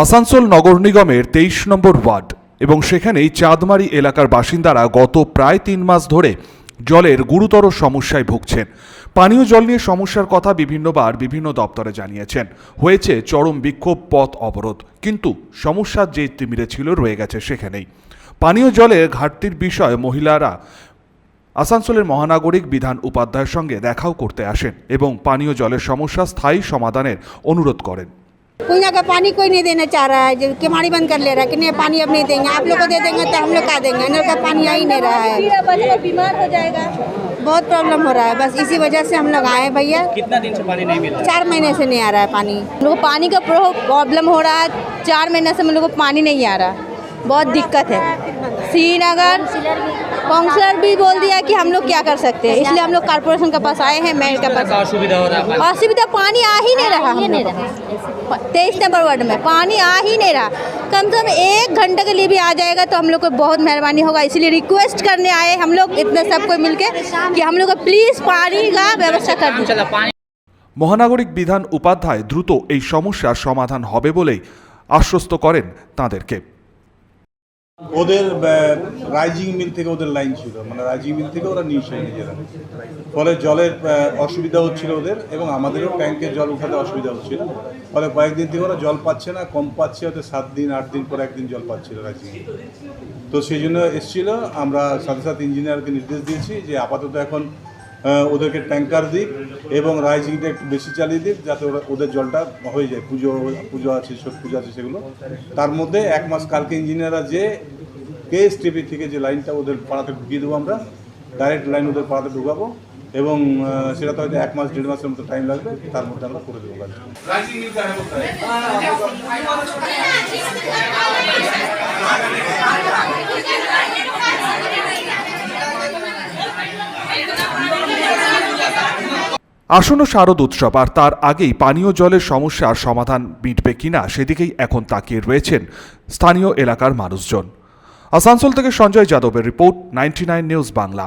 আসানসোল নগর নিগমের 23 নম্বর ওয়ার্ড এবং সেখানেই চাঁদমারি এলাকার বাসিন্দারা গত প্রায় 3 মাস ধরে জলের গুরুতর সমস্যায় ভুগছেন। পানীয় জল নিয়ে সমস্যার কথা বিভিন্নবার বিভিন্ন দপ্তরে জানিয়েছেন। হয়েছে চরম বিক্ষোভ, পথ অবরোধ, কিন্তু সমস্যা যে তিমিরে ছিল রয়ে গেছে সেখানেই। পানীয় জলের ঘাটতির বিষয়ে মহিলারা আসানসোলের মহানাগরিক বিধান উপাধ্যায়ের সঙ্গে দেখাও করতে আসেন এবং পানীয় জলের সমস্যা স্থায়ী সমাধানের অনুরোধ করেন। कुइयाँ का पानी कोई नहीं देना चाह रहा है, जो किमाड़ी बंद कर ले रहा है कि नहीं पानी अब नहीं देंगे, आप लोग को दे देंगे तो हम लोग का देंगे, नल का पानी आ ही नहीं रहा है, बीमार हो जाएगा। बहुत प्रॉब्लम हो रहा है। बस इसी वजह से हम लोग आए हैं भैया। कितना दिन से पानी नहीं मिल रहा? 4 महीने से नहीं आ रहा है पानी। हम लोग को पानी का प्रॉब्लम हो रहा है, 4 महीने से हम लोग को पानी नहीं आ रहा, बहुत दिक्कत है। श्रीनगर काउंसलर भी बोल दिया कि हम लोग क्या कर सकते हैं, इसलिए हम लोग कॉर्पोरेशन के पास आए हैं, मेयर के पास। असुविधा हो रहा है? असुविधा पानी आ ही नहीं रहा, 23 नंबर वार्ड में पानी आ ही नहीं रहा। कम से कम 1 घंटे के लिए भी आ जाएगा तो हम लोग को बहुत मेहरबानी होगा, इसलिए रिक्वेस्ट करने आए हम लोग इतने सबको मिलके कि हम लोग को प्लीज पानी का व्यवस्था कर दीजिए। মহানাগরিক বিধান উপাধ্যায় দ্রুত এই সমস্যার সমাধান হবে বলেই আশ্বস্ত করেন তাঁদেরকে। ওদের রাইজিং মিল থেকে ওদের লাইন ছিল, মানে রাইজিং মিল থেকে ওরা নিয়েছে নিজেরা, ফলে জলের অসুবিধা হচ্ছিল ওদের এবং আমাদেরও ট্যাঙ্কের জল উঠাতে অসুবিধা হচ্ছিল। ফলে কয়েকদিন থেকে ওরা জল পাচ্ছে না, কম পাচ্ছে, ওদের 7 দিন 8 দিন পর একদিন জল পাচ্ছিল রাইজিং। তো সেই জন্য এসেছিল, আমরা সাথে সাথে ইঞ্জিনিয়ারকে নির্দেশ দিয়েছি যে আপাতত এখন ওদেরকে ট্যাঙ্কার দিক এবং রাইজিংটা একটু বেশি চালিয়ে দিক, যাতে ওদের জলটা হয়ে যায়। পুজো আছে, ছট পুজো আছে, সেগুলো তার মধ্যে 1 মাস। কালকে ইঞ্জিনিয়াররা যে কেএসটিপি থেকে যে লাইনটা ওদের পাড়াতে ঢুকিয়ে দেবো, আমরা ডাইরেক্ট লাইন ওদের পাড়াতে ঢুকাবো এবং সেটা তো হয়তো 1 মাস 1.5 মাসের মতো টাইম লাগবে, তার মধ্যে আমরা করে দেবো কাজ। আসন্ন শারদ উৎসব আর তার আগেই পানীয় জলের সমস্যার সমাধান মিটবে কিনা সেদিকেই এখন তাকিয়ে রয়েছেন স্থানীয় এলাকার মানুষজন। আসানসোল থেকে সঞ্জয় যাদবের রিপোর্ট, 99 নিউজ বাংলা।